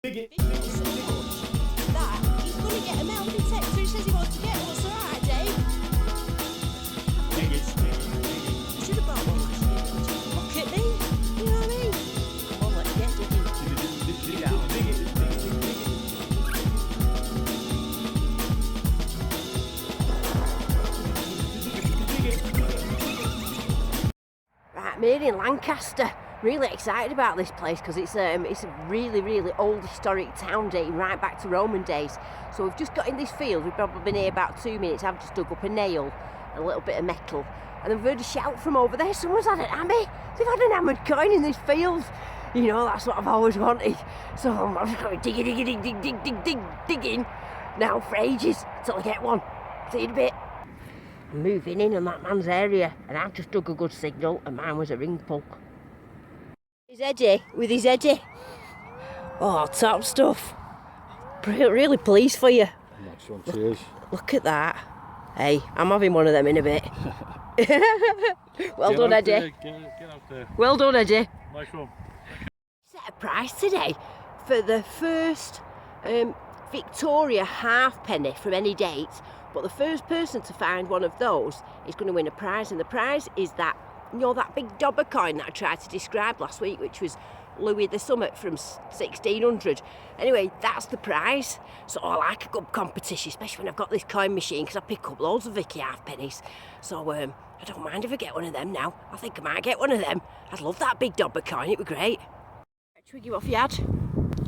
That he's going to get a metal detector. He says he wants to get one. It's alright, Dave. You should have brought one last year. Look at me. You know what I mean? Come on, let's get digging. Right, we're in Lancaster. Really excited about this place because it's a really old historic town dating right back to Roman days. So we've just got in this field. We've probably been here about 2 minutes. I've just dug up a nail, a little bit of metal, and then we've heard a shout from over there. Someone's had an hammer. They've had an hammered coin in this field. You know, that's what I've always wanted. So I'm just going digging now for ages until I get one. See you in a bit. I'm moving in on that man's area, and I've just dug a good signal, and mine was a ring pull. His Eddie, with his Eddie. Oh, top stuff. Really pleased for you. Next one, cheers. Look at that. Hey, I'm having one of them in a bit. Well done, Eddie. Get out there. Well done, Eddie. Nice one. Set a price today for the first Victoria halfpenny from any date, but the first person to find one of those is going to win a prize, and the prize is that, you know, that big dobber coin that I tried to describe last week, which was Louis the Summit from 1600. Anyway, that's the prize. So I like a good competition, especially when I've got this coin machine, because I pick up loads of Vicky halfpennies. So I don't mind if I get one of them now. I think I might get one of them. I'd love that big dobber coin, it would be great. Twiggy, what have you had?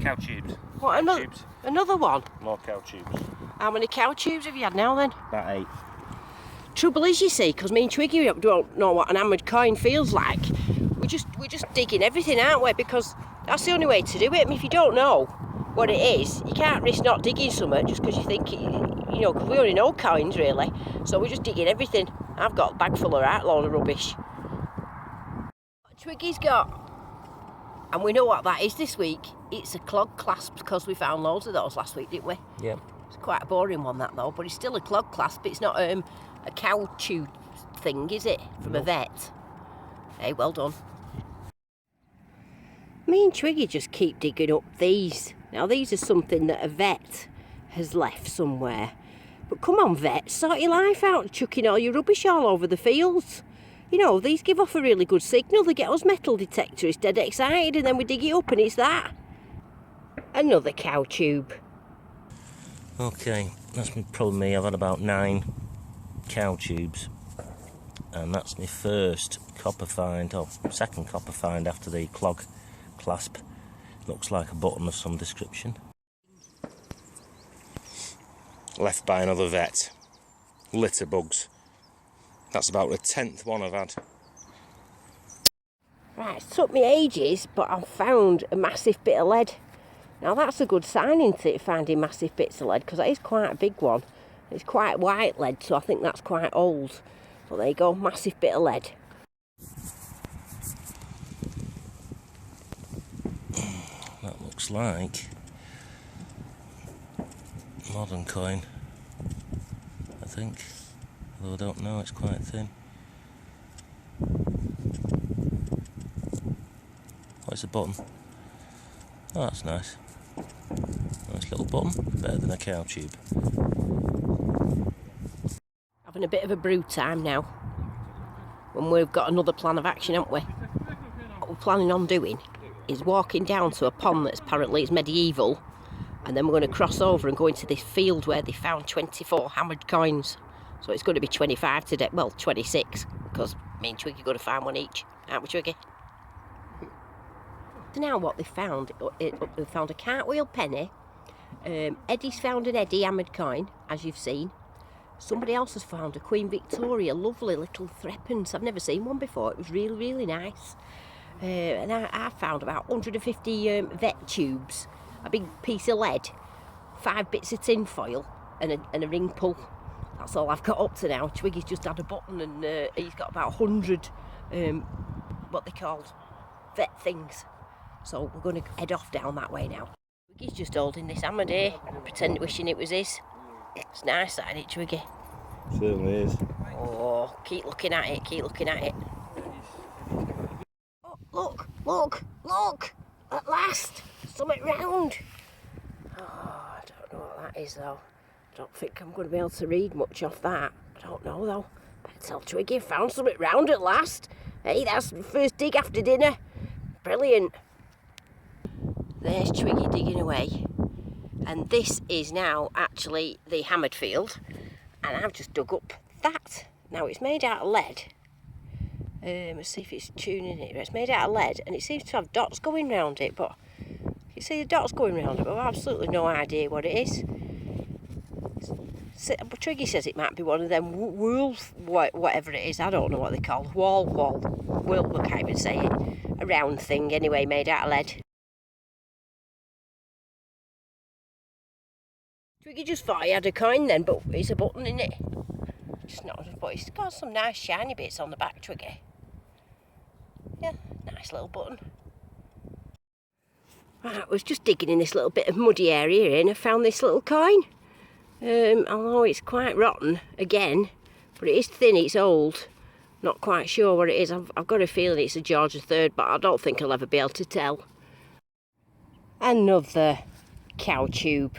Cow tubes. What, another one? More cow tubes. How many cow tubes have you had now then? About 8. Trouble is, you see, because me and Twiggy don't know what an hammered coin feels like. We're just digging everything, aren't we? Because that's the only way to do it. I mean, if you don't know what it is, you can't risk not digging something just because you think, you know, because we only know coins really. So we're just digging everything. I've got a bag full of that load of rubbish. Twiggy's got, and we know what that is this week. It's a clog clasp, because we found loads of those last week, didn't we? Yeah. It's quite a boring one, that though, but it's still a clog clasp. It's not a cow chew thing, is it? From a vet. Hey, well done. Me and Twiggy just keep digging up these. Now, these are something that a vet has left somewhere. But come on, vet, sort your life out, chucking all your rubbish all over the fields. You know, these give off a really good signal. They get us metal detector. It's dead excited, and then we dig it up, and it's that. Another cow tube. Okay, that's probably me. I've had about 9 cow tubes, and that's my first copper find, or second copper find after the clog clasp. Looks like a button of some description. Left by another vet. Litter bugs. That's about the 10th one I've had. Right, it took me ages, but I've found a massive bit of lead. Now that's a good sign, isn't it, finding massive bits of lead, because that is quite a big one. It's quite white lead, so I think that's quite old. But there you go, massive bit of lead. That looks like modern coin, I think. Although I don't know, it's quite thin. Oh, it's a button. Oh, that's nice. Nice little button, better than a cow tube. Having a bit of a brew time now, when we've got another plan of action, haven't we? What we're planning on doing is walking down to a pond that's apparently is medieval, and then we're going to cross over and go into this field where they found 24 hammered coins. So it's going to be 25 today, well 26, because me and Twiggy are going to find one each, aren't we, Twiggy? So now what they found a cartwheel penny. Eddie's found an Eddie hammered coin, as you've seen. Somebody else has found a Queen Victoria, lovely little threepence. I've never seen one before. It was really nice. And I found about 150 vet tubes, a big piece of lead, 5 bits of tin foil, and a ring pull. That's all I've got up to now. Twiggy's just had a button, and he's got about 100 what they called vet things. So we're going to head off down that way now. Twiggy's just holding this hammer here, pretending wishing it was his. It's nice, that, isn't it, Twiggy? Certainly is. Oh, keep looking at it, keep looking at it. Oh, look! At last! Something round! is though. I don't think I'm going to be able to read much off that. I don't know though. Better tell Twiggy I found something round at last. Hey, that's the first dig after dinner. Brilliant. There's Twiggy digging away. And this is now actually the hammered field. And I've just dug up that. Now it's made out of lead. Let's see if it's tuning it. It's made out of lead and it seems to have dots going round it, but you see the dots going round it, but I've absolutely no idea what it is. Twiggy says it might be one of them WHORL, whatever it is, I don't know what they're called. WHORL, I can't even say it. A round thing anyway, made out of lead. Twiggy just thought he had a coin then, but it's a button in it. Just not, but it's got some nice shiny bits on the back, Twiggy. Yeah, nice little button. Right, I was just digging in this little bit of muddy area here and I found this little coin. Although it's quite rotten again, but it is thin, it's old. Not quite sure what it is. I've got a feeling it's a George III, but I don't think I'll ever be able to tell. Another cow tube.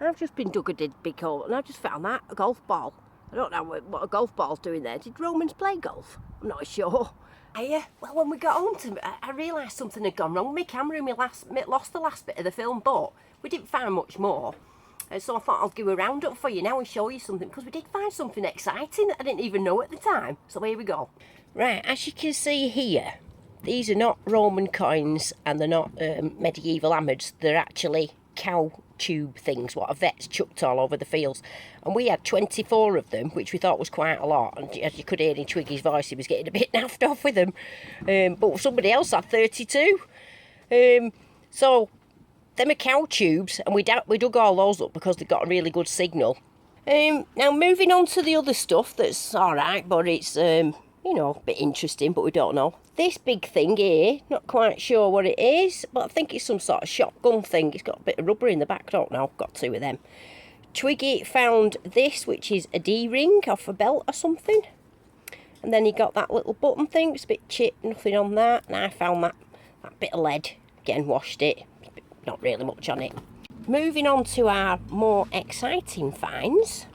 I've just been dug a big hole and I've just found that, a golf ball. I don't know what a golf ball's doing there. Did Romans play golf? I'm not sure. Well, when we got home, I realised something had gone wrong with my camera and we lost the last bit of the film, but we didn't find much more. So I thought I'll do a roundup for you now and show you something, because we did find something exciting that I didn't even know at the time. So here we go. Right, as you can see here, these are not Roman coins and they're not medieval hammers. They're actually cow tube things what a vet's chucked all over the fields, and we had 24 of them, which we thought was quite a lot, and as you could hear in Twiggy's voice, he was getting a bit naffed off with them, but somebody else had 32. So them are cow tubes, and we dug all those up because they got a really good signal. Now moving on to the other stuff that's alright, but it's you know, a bit interesting, but we don't know. This big thing here, not quite sure what it is, but I think it's some sort of shotgun thing. It's got a bit of rubber in the back, don't know, got two of them. Twiggy found this, which is a D-ring off a belt or something. And then he got that little button thing, it's a bit chipped, nothing on that. And I found that bit of lead, again washed it, not really much on it. Moving on to our more exciting finds,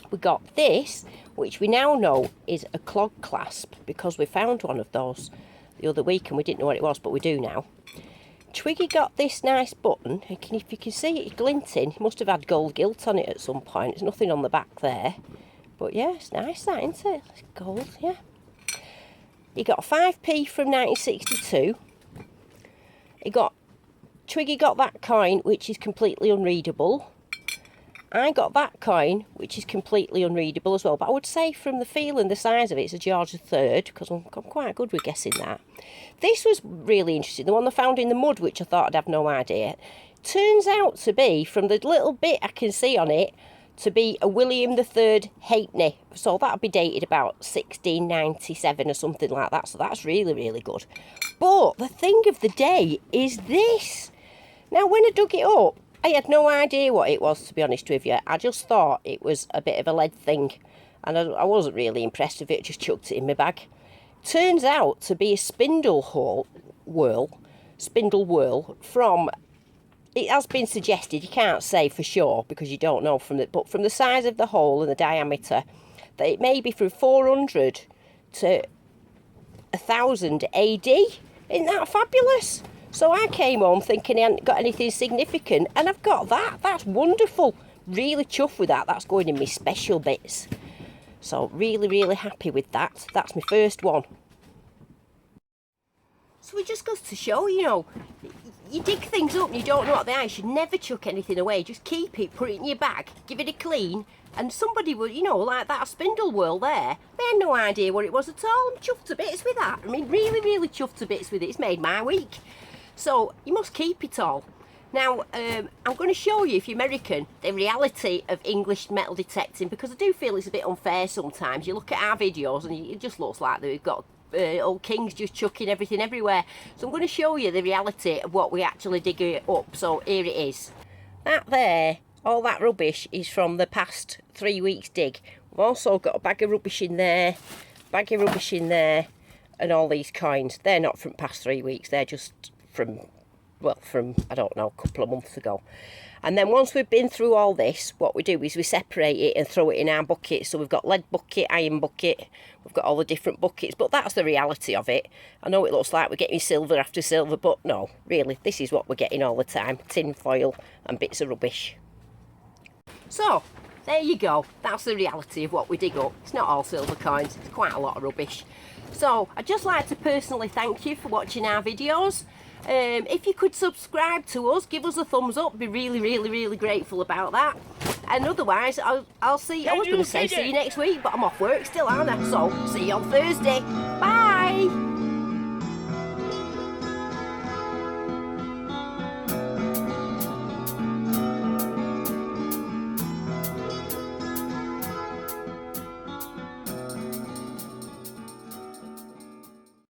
we got this, which we now know is a clog clasp, because we found one of those the other week and we didn't know what it was, but we do now. Twiggy got this nice button, and if you can see it glinting, it must have had gold gilt on it at some point. There's nothing on the back there, but yeah, it's nice that, isn't it? It's gold, yeah. He got a 5p from 1962. Twiggy got that coin, which is completely unreadable. I got that coin, which is completely unreadable as well, but I would say from the feel and the size of it, it's a George III, because I'm quite good with guessing that. This was really interesting, the one I found in the mud, which I thought I'd have no idea. Turns out to be, from the little bit I can see on it, to be a William III halfpenny. So that'll be dated about 1697 or something like that, so that's really, really good. But the thing of the day is this. Now, when I dug it up, I had no idea what it was, to be honest with you. I just thought it was a bit of a lead thing, and I wasn't really impressed with it, just chucked it in my bag. Turns out to be a spindle whorl from, it has been suggested, you can't say for sure because you don't know, but from the size of the hole and the diameter, that it may be from 400 to 1000 AD. Isn't that fabulous? So I came home thinking I hadn't got anything significant, and I've got that. That's wonderful. Really chuffed with that. That's going in my special bits. So really, really happy with that. That's my first one. So it just goes to show, you know, you dig things up and you don't know what they are. You should never chuck anything away. Just keep it, put it in your bag, give it a clean, and somebody would, you know, like that spindle whorl there, they had no idea what it was at all. I'm chuffed to bits with that. I mean, really, really chuffed to bits with it. It's made my week. So you must keep it all. Now, I'm going to show you, if you're American, the reality of English metal detecting, because I do feel it's a bit unfair sometimes. You look at our videos and it just looks like that we've got old kings just chucking everything everywhere. So I'm going to show you the reality of what we actually dig up. So here it is. That there, all that rubbish is from the past 3 weeks dig. We've also got a bag of rubbish in there, and all these coins. They're not from past 3 weeks, they're just from well, from, I don't know, a couple of months ago. And then once we've been through all this, what we do is we separate it and throw it in our buckets. So we've got lead bucket, iron bucket, we've got all the different buckets, but that's the reality of it. I know it looks like we're getting silver after silver, but no, really, this is what we're getting all the time, tin foil and bits of rubbish. So, there you go, that's the reality of what we dig up. It's not all silver coins, it's quite a lot of rubbish. So, I'd just like to personally thank you for watching our videos. If you could subscribe to us, give us a thumbs up, be really grateful about that. And otherwise, I'll see, I was going to say see you next week, but I'm off work still, aren't I? So, see you on Thursday. Bye!